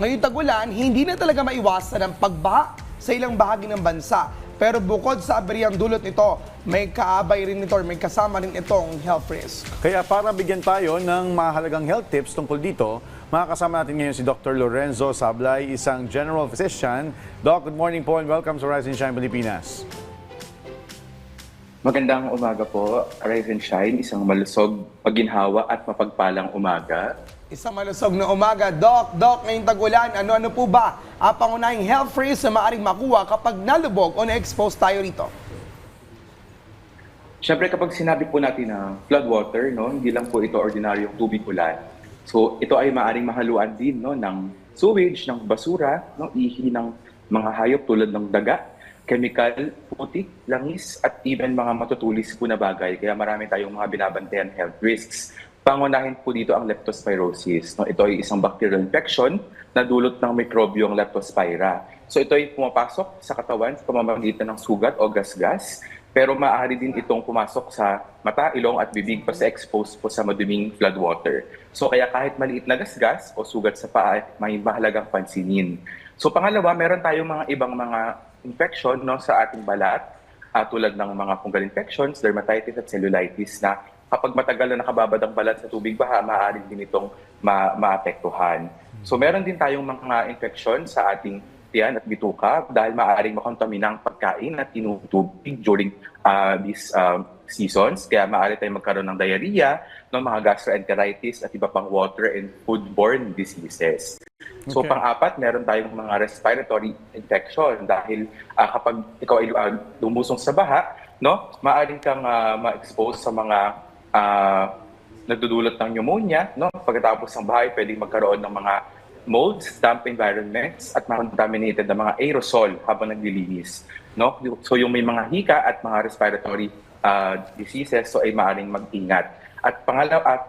Ngayong tag-ulan, hindi na talaga maiwasan ang pagbaha sa ilang bahagi ng bansa. Pero bukod sa aberyang dulot nito, may kaabay rin nito or may kasama rin itong health risk. Kaya para bigyan tayo ng mahalagang health tips tungkol dito, makakasama natin ngayon si Dr. Lorenzo Sablay, isang general physician. Doc, good morning po and welcome sa Rise and Shine Pilipinas. Magandang umaga po, Rise and Shine, isang malusog, maginhawa at mapagpalang umaga. Isang malusog na umaga. Doc, ngayong tag-ulan, ano-ano po ba ang pangunahing health risk na maaaring makuha kapag nalubog o na-expose tayo rito? Siyempre kapag sinabi po natin na floodwater, no, hindi lang po ito ordinaryong tubig ulan. So ito ay maaaring mahaluan din, no, ng sewage, ng basura, no, ihi ng mga hayop tulad ng daga, chemical, putik, langis, at even mga matutulis po na bagay. Kaya marami tayong mga binabantayan health risks. Pangunahin po dito ang leptospirosis. No? Ito ay isang bacterial infection na dulot ng mikrobyong leptospira. So ito ay pumapasok sa katawan sa pamamagitan ng sugat o gasgas, pero maaari din itong pumasok sa mata, ilong at bibig pa sa expose po sa maduming floodwater. So kaya kahit maliit na gasgas o sugat sa paa, may mahalagang pansinin. So pangalawa, meron tayong mga ibang mga infection, no, sa ating balat, tulad ng mga fungal infections, dermatitis at cellulitis na kapag matagal na nakababad ang balat sa tubig baha, maaari din itong maapektuhan. So meron din tayong mga infection sa ating tiyan at bituka dahil maaaring makontamina ang pagkain at tinutubig during these seasons. Kaya maaari tayong magkaroon ng diarrhea, no, mga gastroenteritis at iba pang water and foodborne diseases. So pang-apat, meron tayong mga respiratory infection dahil kapag ikaw ay lumusong sa baha, no, maaaring kang ma-expose sa mga nagdudulot ng pneumonia, no? Pagkatapos ng bahay, pwedeng magkaroon ng mga molds, damp environments, at contaminated na mga aerosol habang naglilinis, no? So yung may mga hika at mga respiratory diseases, so ay maaaring mag-ingat. At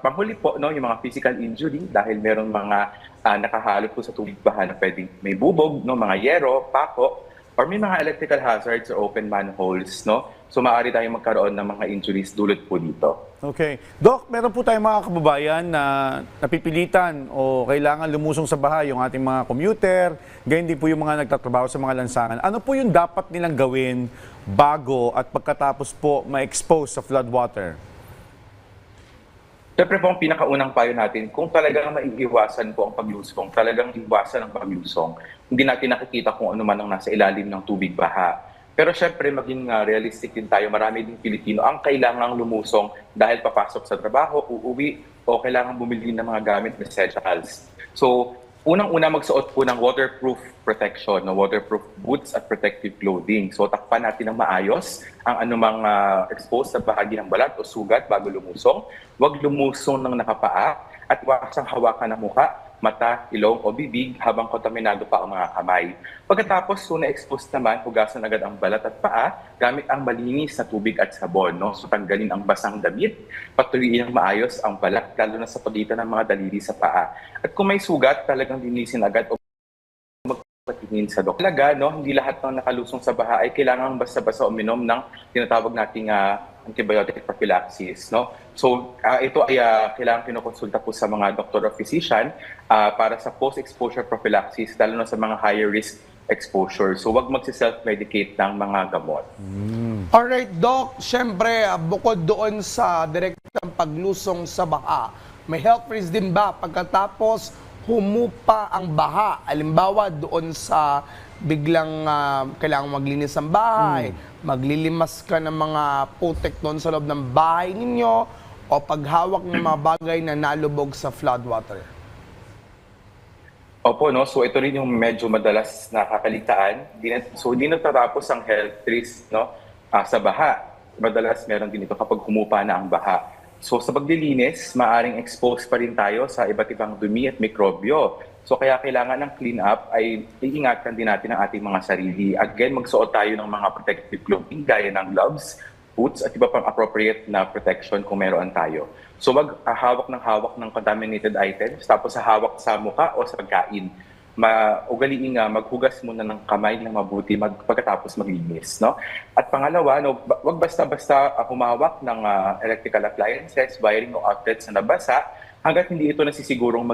panghuli po, no, yung mga physical injury dahil merong mga nakahalo po sa tubig baha na pwedeng may bubog, no, mga yero, pako, or may mga electrical hazards or open manholes, no? So maaari tayong magkaroon ng mga injuries dulot po dito. Okay. Doc, meron po tayong mga kababayan na napipilitan o kailangan lumusong sa bahay, yung ating mga commuter, ganyan din po yung mga nagtatrabaho sa mga lansangan. Ano po yung dapat nilang gawin bago at pagkatapos po ma-expose sa floodwater? Siyempre po ang pinakaunang payo natin, kung talagang maiiwasan po ang paglusong, talagang iwasan ang paglusong, hindi natin nakikita kung ano man ang nasa ilalim ng tubig baha. Pero syempre maging realistic din tayo, marami din Pilipino ang kailangang lumusong dahil papasok sa trabaho, uuwi, o kailangan bumili ng mga gamit na essentials. So unang-una magsuot po ng waterproof protection, no, waterproof boots at protective clothing. So takpan natin ng maayos ang anumang exposed sa bahagi ng balat o sugat bago lumusong. Huwag lumusong ng nakapaa at wasang hawakan ng muka, mata, ilong o bibig habang kontaminado pa ang mga kamay. Pagkatapos, so na-expose naman, hugasan agad ang balat at paa gamit ang malinis na tubig at sabon. No? So tanggalin ang basang damit, patuloyin ang maayos ang balat, lalo na sa pagitan ng mga daliri sa paa. At kung may sugat, talagang linisin agad o magpatingin sa doktor. Talaga, no, hindi lahat ng nakalusong sa baha ay kailangan basta-basta uminom ng tinatawag nating antibiotic prophylaxis, no? So ito ay kailangan kinukonsulta po sa mga doctor or physician para sa post-exposure prophylaxis, lalo na sa mga higher risk exposure. So wag magsi-self-medicate ng mga gamot. Alright, Doc, syempre, bukod doon sa direktang paglusong sa baha, may health risk din ba pagkatapos humupa ang baha? Halimbawa, doon sa biglang kailangan maglinis ng bahay, maglilimas ka ng mga putek doon sa loob ng bahay ninyo, o paghawak ng mga bagay na nalubog sa floodwater? Opo, no? So ito rin yung medyo madalas nakakaligtaan. So hindi natatapos ang health risk, no, sa baha. Madalas meron din ito kapag humupa na ang baha. So sa paglilinis, maaring expose pa rin tayo sa iba't ibang dumi at mikrobyo. So kaya kailangan ng clean up ay iingatan din natin ang ating mga sarili. Again, magsuot tayo ng mga protective clothing gaya ng gloves, boots at iba pang appropriate na protection kung meron tayo. So wag hawak ng contaminated items tapos hawak sa mukha o sa pagkain. Ugaliin nga maghugas muna ng kamay ng mabuti pagkatapos maglinis, no? At pangalawa, no, wag basta-basta humawak ng electrical appliances, wiring o outlets na nabasa hangga't hindi ito nasisigurong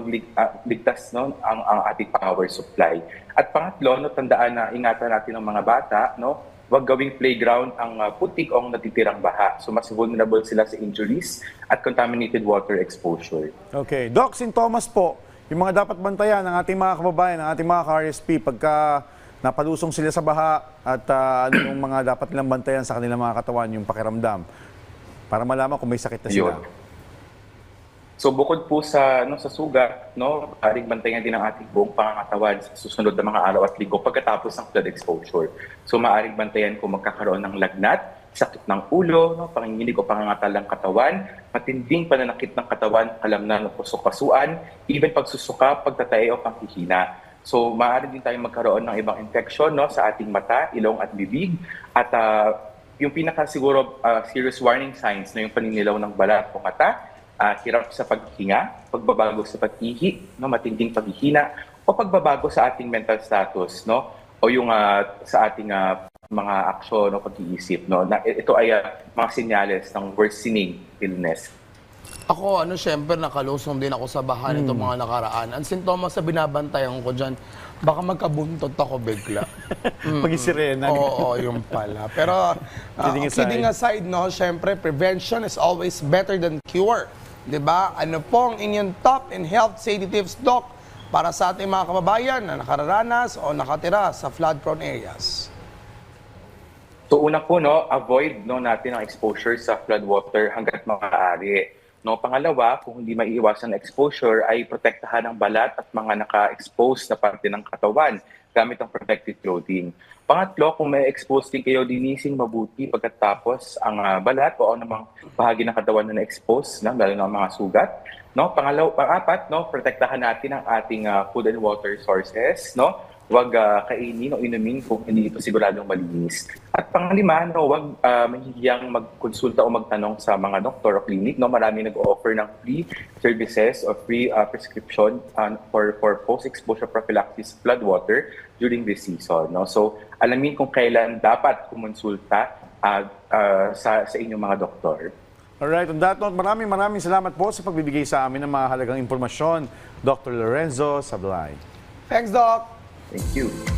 ligtas no, ang ating power supply. At pangatlo, no, tandaan na ingatan natin ang mga bata, no, huwag gawing playground ang putik o ang natitirang baha. So mas vulnerable sila sa injuries at contaminated water exposure. Okay. Doc, sintomas po, yung mga dapat bantayan ng ating mga kababayan, ng ating mga ka-RSP pagka napalusong sila sa baha at ano yung mga dapat nilang bantayan sa kanilang mga katawan, yung pakiramdam, para malaman kung may sakit na sila. Yun. So bukod po sa sa sugat, no, aring bantayan din ang ating buong pangangatawan sa susunod na mga araw at linggo pagkatapos ng flood exposure. So maaring bantayan kung magkakaroon ng lagnat, sakit ng ulo, no, panginginig o pangangatal ng katawan, matinding pananakit ng katawan, kalamnan o pusok-kasuan, even pagsusuka, pagtatae o panghihina. So maaari din tayong magkaroon ng ibang infection, no, sa ating mata, ilong at bibig. At yung pinaka-siguro serious warning signs na yung paninilaw ng balat o mata, hirap sa paghinga, pagbabago sa pag-ihi, no, matinding paghihina, o pagbabago sa ating mental status, no, o yung sa ating mga aksyon o pag-iisip. No, na, ito ay mga senyales ng worsening illness. Ako, syempre, nakalusong din ako sa baha nito mga nakaraan. Ang sintomas sa binabantayan ko dyan, baka magkabuntot ako bigla. Pag-isirena. Oo, yung pala. Pero, kidding aside, no, syempre, prevention is always better than cure. 'Di ba? Ano pong inyong top in health safety tips, Doc, para sa ating mga kababayan na nakararanas o nakatira sa flood-prone areas? So una po, no, avoid no natin ang exposure sa floodwater hangga't maaari. No, pangalawa, kung hindi maiiwasan ang exposure ay protektahan ang balat at mga naka-expose na parte ng katawan gamit ang protective clothing. Pangatlo, kung may expose din kayo, linisin mabuti pagkatapos ang balat o anumang bahagi ng katawan na na-expose, no, lalo na ang mga sugat. No, pang-apat, no, protektahan natin ang ating food and water sources, no. Huwag kainin o inumin kung hindi ito siguradong malinis. At panglima, no, huwag mahihiyang magkonsulta o magtanong sa mga doktor o clinic. No? Marami nag-offer ng free services or free prescription for post-exposure prophylaxis floodwater during this season. No? So, alamin kung kailan dapat kumonsulta sa inyong mga doktor. Alright, on that note, maraming salamat po sa pagbibigay sa amin ng mga halagang impormasyon, Dr. Lorenzo Sablay. Thanks, Doc! Thank you.